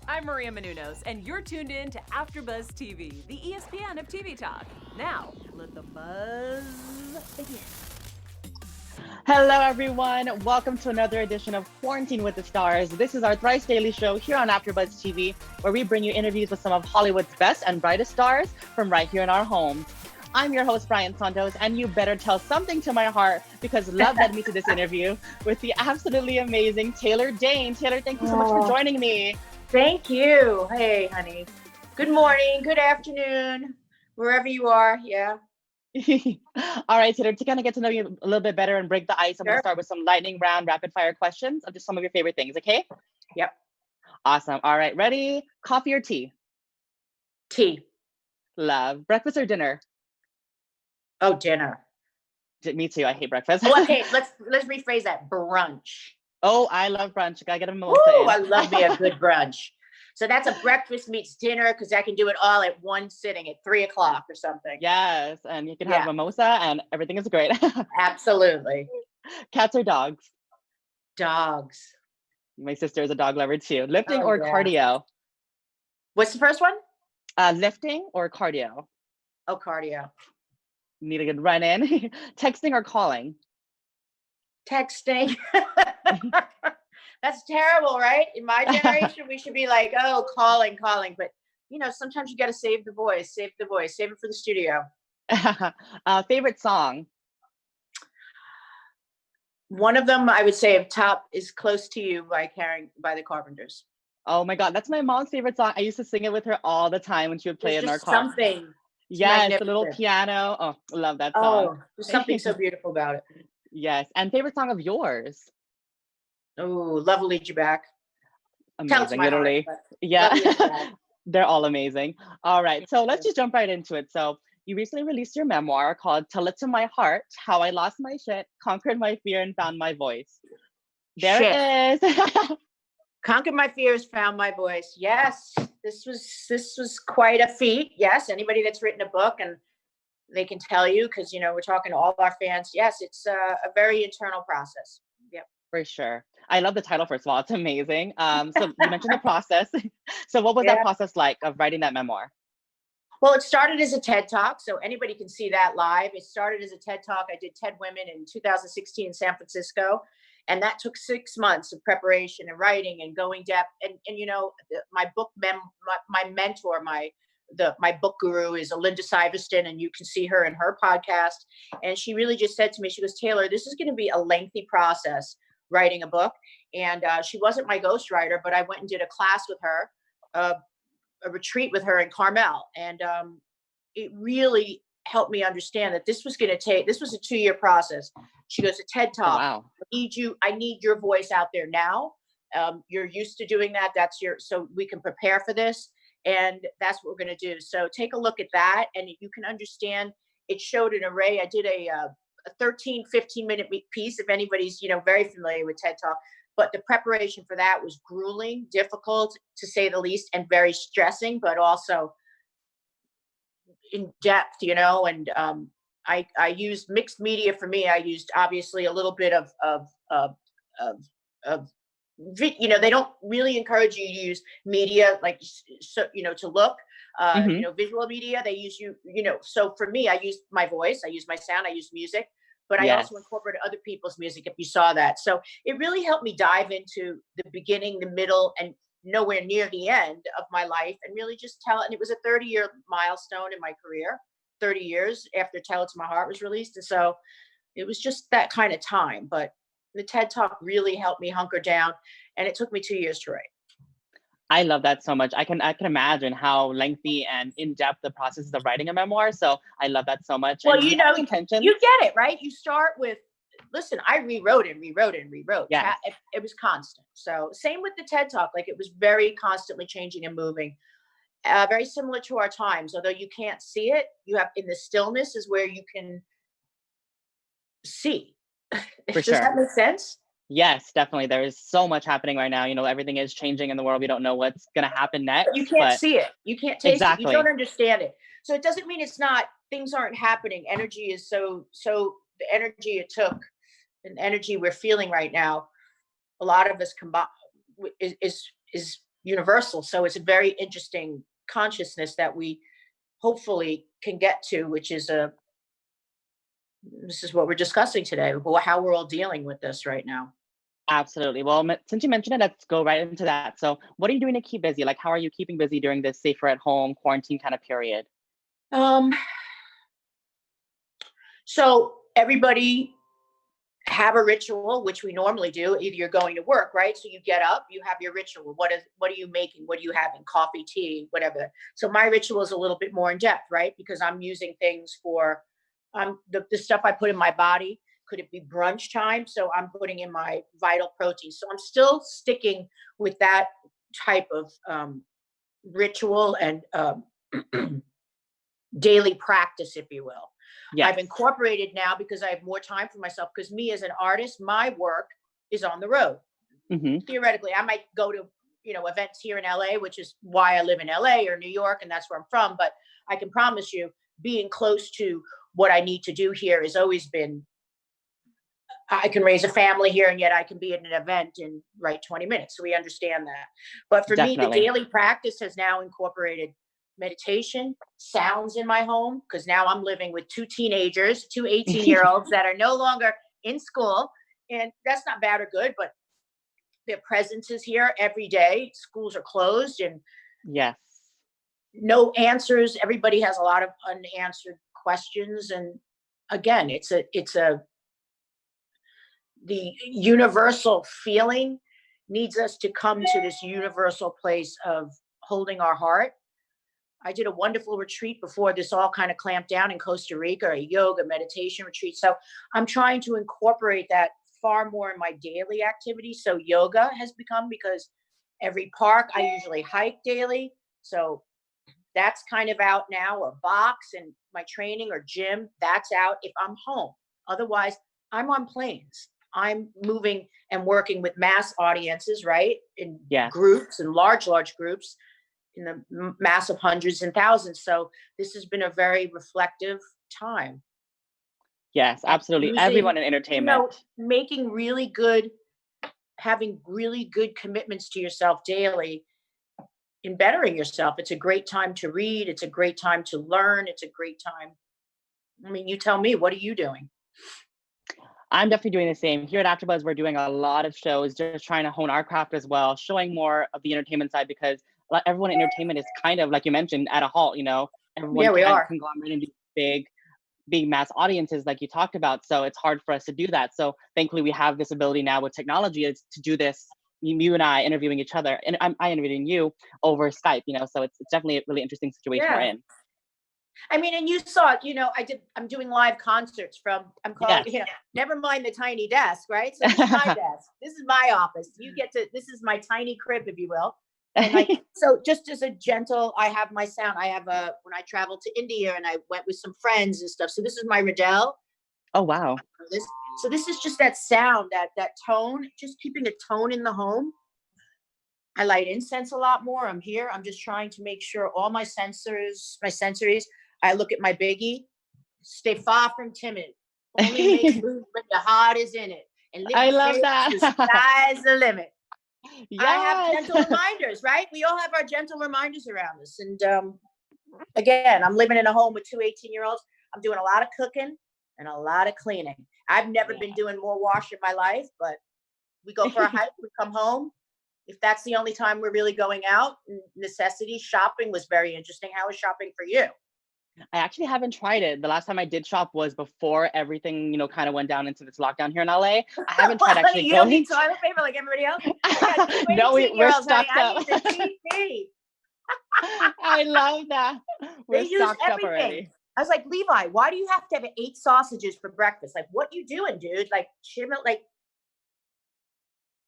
I'm Maria Menounos, and you're tuned in to AfterBuzz TV, the ESPN of TV talk. Now, let the buzz begin. Hello, everyone. Welcome to another edition of Quarantine with the Stars. This is our thrice daily show here on AfterBuzz TV, where we bring you interviews with some of Hollywood's best and brightest stars from right here in our homes. I'm your host, Brian Santos, and you better tell something to my heart because love led me to this interview with the absolutely amazing Taylor Dayne. Taylor, thank you so much for joining me. Thank you. Hey, honey. Good morning, good afternoon, wherever you are. Yeah. All right, Taylor, to kind of get to know you a little bit better and break the ice, I'm going to start with some lightning round rapid fire questions of just some of your favorite things, okay? Yep. Awesome. All right, ready? Coffee or tea? Tea. Love. Breakfast or dinner? Oh, dinner. Me too. I hate breakfast. Oh, okay, let's rephrase that. Brunch. Oh, I love brunch. Gotta get a mimosa Ooh, in. I love me a good brunch. So that's a breakfast meets dinner because I can do it all at one sitting at 3 o'clock or something. Yes, and you can have mimosa and everything is great. Absolutely. Cats or dogs? Dogs. My sister is a dog lover too. Lifting or cardio? What's the first one? Lifting or cardio? Oh, cardio. Need a good run in. Texting or calling? Texting. That's terrible, right? In my generation, we should be like, oh, calling. But, sometimes you got to save the voice, save it for the studio. Favorite song? One of them, I would say, top is Close to You by the Carpenters. Oh my God, that's my mom's favorite song. I used to sing it with her all the time when she would play it in our car. Something. Yes, the little piano. Oh, love that song. Oh, there's something so beautiful about it. Yes, and favorite song of yours? Oh, Love Will Lead You Back. Amazing, literally. Heart, yeah, they're all amazing. All right, so let's just jump right into it. So you recently released your memoir called Tell It to My Heart, How I Lost My Shit, Conquered My Fear, and Found My Voice. There it is. Conquered my fears, found my voice. Yes, this was quite a feat. Yes, anybody that's written a book and they can tell you because we're talking to all our fans. Yes, it's a very internal process. Yep, for sure. I love the title. First of all, it's amazing. So you mentioned the process. So what was that process like of writing that memoir? Well, it started as a TED Talk, so anybody can see that live. It started as a TED Talk. I did TED Women in 2016 in San Francisco. And that took 6 months of preparation and writing and going depth. And my book, my mentor, my book guru is Linda Siveston, and you can see her in her podcast. And she really just said to me, she goes, Taylor, this is going to be a lengthy process writing a book. And she wasn't my ghostwriter, but I went and did a class with her, a retreat with her in Carmel. And it really helped me understand that this was a 2-year process. She goes, a TED Talk. Oh, wow. I need your voice out there now. You're used to doing that. So we can prepare for this. And that's what we're going to do. So take a look at that and you can understand. It showed an array. I did a 13, 15-minute piece, if anybody's, very familiar with TED Talk. But the preparation for that was grueling, difficult to say the least, and very stressing, but also in depth, and I used mixed media. For me, I used obviously a little bit of they don't really encourage you to use media to look visual media. They use so for me, I used my voice, I used my sound, I used music, but I also incorporated other people's music, if you saw that. So it really helped me dive into the beginning, the middle, and nowhere near the end of my life, and really just tell it. And it was a 30-year milestone in my career, 30 years after Tell It to My Heart was released. And so it was just that kind of time. But the TED Talk really helped me hunker down, and it took me 2 years to write. I love that so much. I can imagine how lengthy and in-depth the process is of writing a memoir. So I love that so much. Well, you get it, right? You start with, listen, I rewrote and rewrote and rewrote. Yeah. It was constant. So same with the TED Talk. Like, it was very constantly changing and moving. Very similar to our times, although you can't see it. You have, in the stillness is where you can see. Does that make sense? Yes, definitely. There is so much happening right now. Everything is changing in the world. We don't know what's going to happen next. But you can't see it. You can't taste it. You don't understand it. So it doesn't mean things aren't happening. Energy is so the energy it took and energy we're feeling right now, a lot of us is universal. So it's a very interesting consciousness that we hopefully can get to, which is this is what we're discussing today, how we're all dealing with this right now. Absolutely. Well, since you mentioned it, let's go right into that. So what are you doing to keep busy? Like, how are you keeping busy during this safer at home quarantine kind of period? Um, so everybody have a ritual, which we normally do. Either you're going to work, right? So you get up, you have your ritual. What are you making? What are you having? Coffee, tea, whatever. So my ritual is a little bit more in depth, right? Because I'm using things for the stuff I put in my body. Could it be brunch time? So I'm putting in my vital protein. So I'm still sticking with that type of ritual and daily practice, if you will. Yes. I've incorporated now because I have more time for myself, because me as an artist, my work is on the road. Theoretically, I might go to, events here in LA, which is why I live in LA or New York, and that's where I'm from. But I can promise you, being close to what I need to do here has always been, I can raise a family here, and yet I can be at an event in 20 minutes. So we understand that. But for me, the daily practice has now incorporated meditation, sounds in my home, because now I'm living with two teenagers, two 18-year-olds that are no longer in school. And that's not bad or good, but their presence is here every day. Schools are closed and yes, no answers. Everybody has a lot of unanswered questions. And again, the universal feeling needs us to come to this universal place of holding our heart. I did a wonderful retreat before this all kind of clamped down in Costa Rica, a yoga meditation retreat. So I'm trying to incorporate that far more in my daily activity. So yoga has become, because every park, I usually hike daily. So that's kind of out now, or box, and my training or gym, that's out if I'm home. Otherwise, I'm on planes. I'm moving and working with mass audiences, right? In groups and large groups, in the mass of hundreds and thousands. So this has been a very reflective time. Yes, absolutely. Everyone in entertainment. Having really good commitments to yourself daily in bettering yourself. It's a great time to read. It's a great time to learn. It's a great time. I mean, you tell me, what are you doing? I'm definitely doing the same. Here at AfterBuzz, we're doing a lot of shows, just trying to hone our craft as well, showing more of the entertainment side, because everyone in entertainment is kind of, like you mentioned, at a halt, Everyone we are conglomerate into big mass audiences like you talked about. So it's hard for us to do that. So thankfully we have this ability now with technology is to do this. You and I interviewing each other, and I interviewing you over Skype, so it's definitely a really interesting situation we're in. I mean, and you saw, I'm doing live concerts from, I'm calling, never mind the tiny desk, right? So this is my desk. This is my office. This is my tiny crib, if you will. And so just as a gentle, I have my sound. I have when I traveled to India and I went with some friends and stuff. So this is my Riddell. Oh, wow. So this is just that sound, that tone, just keeping a tone in the home. I light incense a lot more. I'm just trying to make sure all my sensories, I look at my biggie, stay far from timid. Only make moves when your heart is in it. And I love that. The sky's the limit. Yes. I have gentle reminders, right? We all have our gentle reminders around us. And again, I'm living in a home with two 18-year-olds. I'm doing a lot of cooking and a lot of cleaning. I've never been doing more wash in my life, but we go for a hike, we come home. If that's the only time we're really going out, necessity shopping was very interesting. How was shopping for you? I actually haven't tried it. The last time I did shop was before everything, kind of went down into this lockdown here in LA. I haven't tried actually. You don't need toilet paper like everybody else. No, we're stocked up. I need the TV. I love that. We're stocked up already. I was like, Levi, why do you have to have 8 sausages for breakfast? Like, what you doing, dude? Like,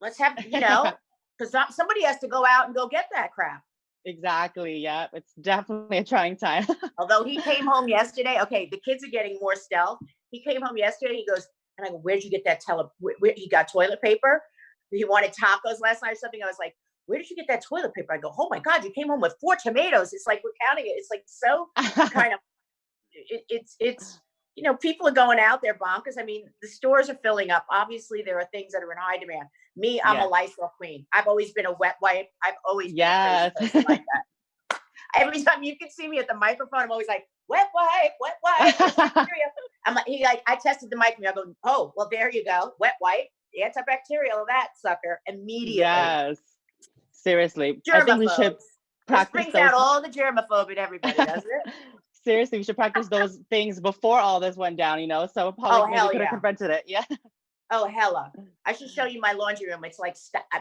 let's have, because somebody has to go out and go get that crap. Exactly. Yeah, it's definitely a trying time. Although he came home yesterday. Okay, the kids are getting more stealth. He came home yesterday. He goes, and I go, where'd you get that he got toilet paper. He wanted tacos last night or something. I was like, where did you get that toilet paper? I go, oh my God, you came home with 4 tomatoes. It's like, we're counting it. It's like, so kind of, it's, people are going out there bonkers. I mean, the stores are filling up. Obviously there are things that are in high demand. Me, I'm a Yes. Lysol queen. I've always been a wet wipe. I've always been a Yes. crazy person like that. Every time you can see me at the microphone, I'm always like, wet wipe, antibacterial. I'm like, I tested the mic and I go, oh, well, there you go. Wet wipe, antibacterial, that sucker, immediately. Yes. Seriously. I think we should Germaphobes. This practice brings those. out all the germaphobe in everybody, doesn't it? Seriously, we should practice those things before all this went down, you know? So Oh, probably maybe hell could have yeah. prevented it. Yeah. Oh, hella. I should show you my laundry room. It's like,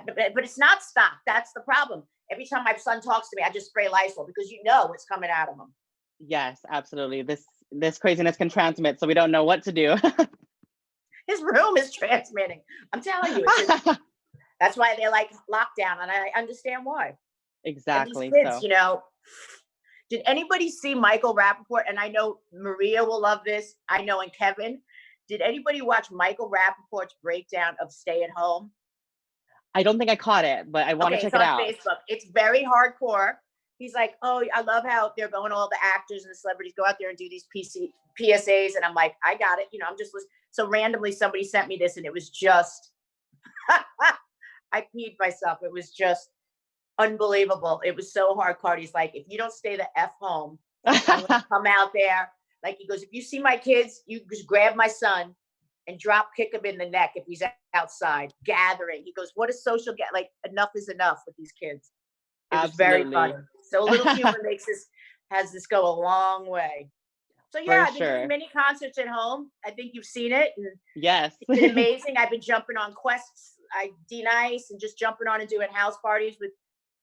but it's not stocked. That's the problem. Every time my son talks to me, I just spray Lysol because you know what's coming out of him. Yes, absolutely. This craziness can transmit, so we don't know what to do. His room is transmitting. I'm telling you. That's why they like lockdown, and I understand why. Exactly. And these kids, So you know, did anybody see Michael Rappaport? And I know Maria will love this. I know, and Kevin. Did anybody watch Michael Rappaport's breakdown of Stay at Home? I don't think I caught it, but I want to check it's it on out. Facebook. It's very hardcore. He's like, oh, I love how they're going, all the actors and the celebrities go out there and do these PSAs. And I'm like, I got it. You know, I'm just listening. So randomly somebody sent me this and it was just, I peed myself. It was just unbelievable. It was so hardcore. He's like, if you don't stay the F home, I'm gonna come out there. Like he goes, if you see my kids, you just grab my son and drop kick him in the neck if he's outside gathering. He goes, what is social like enough is enough with these kids. It was very funny. So a little humor has this go a long way. So yeah, I've been doing many concerts at home. I think you've seen it. And yes. It's been amazing. I've been jumping on quests. D-Nice and just jumping on and doing house parties with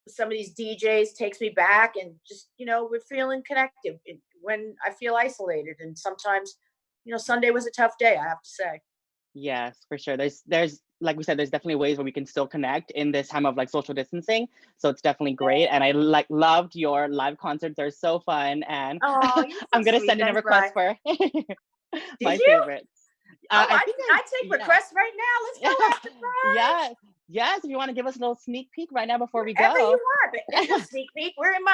some of these DJs takes me back, and just, you know, we're feeling connected when I feel isolated. And sometimes, you know, Sunday was a tough day, I have to say. Yes, for sure. There's like we said, there's definitely ways where we can still connect in this time of like social distancing. So it's definitely great. And I loved your live concerts. They're so fun. And I'm gonna send in a request for my favorites. I take requests right now. Let's go AfterBuzz. Yes. If you want to give us a little sneak peek right now before we go. Whatever you want. There's no sneak peek. We're in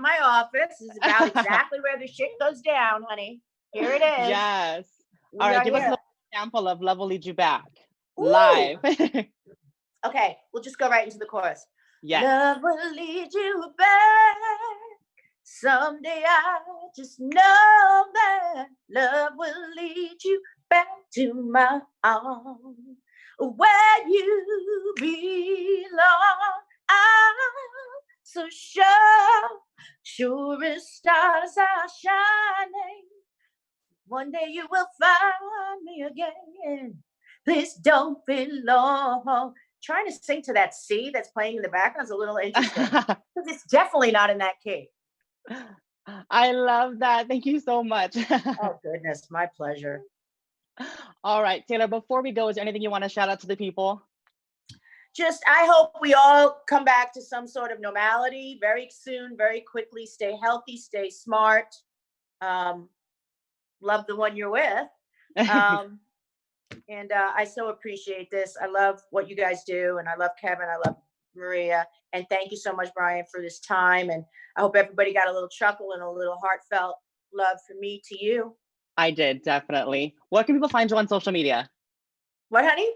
my office. This is about exactly where the shit goes down, honey. Here it is. Yes. All right. Give us a little example of Love Will Lead You Back. Ooh. Live. Okay. We'll just go right into the chorus. Yes. Love will lead you back. Someday I just know that love will lead you back to my arms, where you belong. I'm so sure as stars are shining. One day you will find me again. This don't belong. Trying to sing to that C that's playing in the background is a little interesting because it's definitely not in that key. I love that. Thank you so much. Oh, goodness. My pleasure. All right, Taylor, before we go, is there anything you want to shout out to the people? Just, I hope we all come back to some sort of normality very soon, very quickly. Stay healthy, stay smart. Love the one you're with. And I so appreciate this. I love what you guys do. And I love Kevin. I love Maria. And thank you so much, Brian, for this time. And I hope everybody got a little chuckle and a little heartfelt love from me to you. I did, definitely. Where can people find you on social media? What, honey?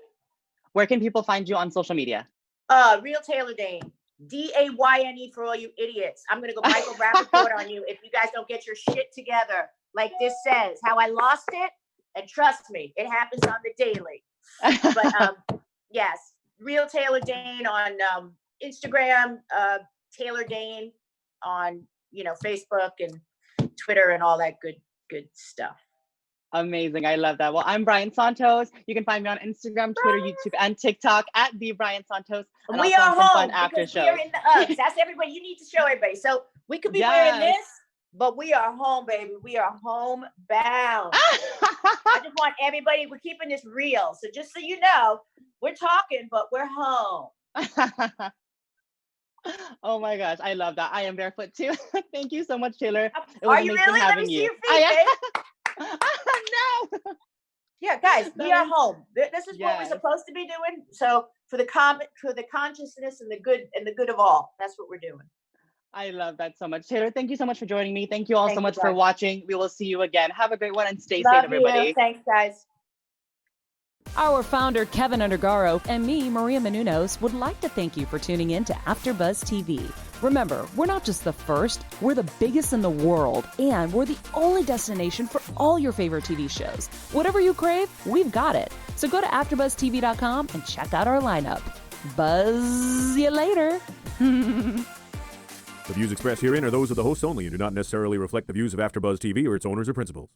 Where can people find you on social media? Real Taylor Dayne. Dayne for all you idiots. I'm going to go Michael Rappaport on you if you guys don't get your shit together. Like this says, how I lost it. And trust me, it happens on the daily. But yes, Real Taylor Dayne on Instagram, Taylor Dayne on, you know, Facebook and Twitter and all that good stuff. Amazing. I love that. Well, I'm Brian Santos. You can find me on Instagram, Twitter, YouTube, and TikTok at the Brian Santos. And we are home because we are in the Uggs. That's everybody. You need to show everybody. So we could be wearing this, but we are home, baby. We are homebound. I just want everybody, we're keeping this real. So just so you know, we're talking, but we're home. Oh my gosh, I love that. I am barefoot too. Thank you so much, Taylor. It was amazing really? Let me see your feet, babe. No. Yeah, guys, we are home. This is what we're supposed to be doing. So for the consciousness and the good of all, that's what we're doing. I love that so much. Taylor, thank you so much for joining me. Thank you all so much for watching. We will see you again. Have a great one and stay safe, everybody. Thanks, guys. Our founder, Kevin Undergaro, and me, Maria Menounos, would like to thank you for tuning in to AfterBuzz TV. Remember, we're not just the first, we're the biggest in the world, and we're the only destination for all your favorite TV shows. Whatever you crave, we've got it. So go to AfterBuzzTV.com and check out our lineup. Buzz you later. The views expressed herein are those of the hosts only and do not necessarily reflect the views of AfterBuzz TV or its owners or principals.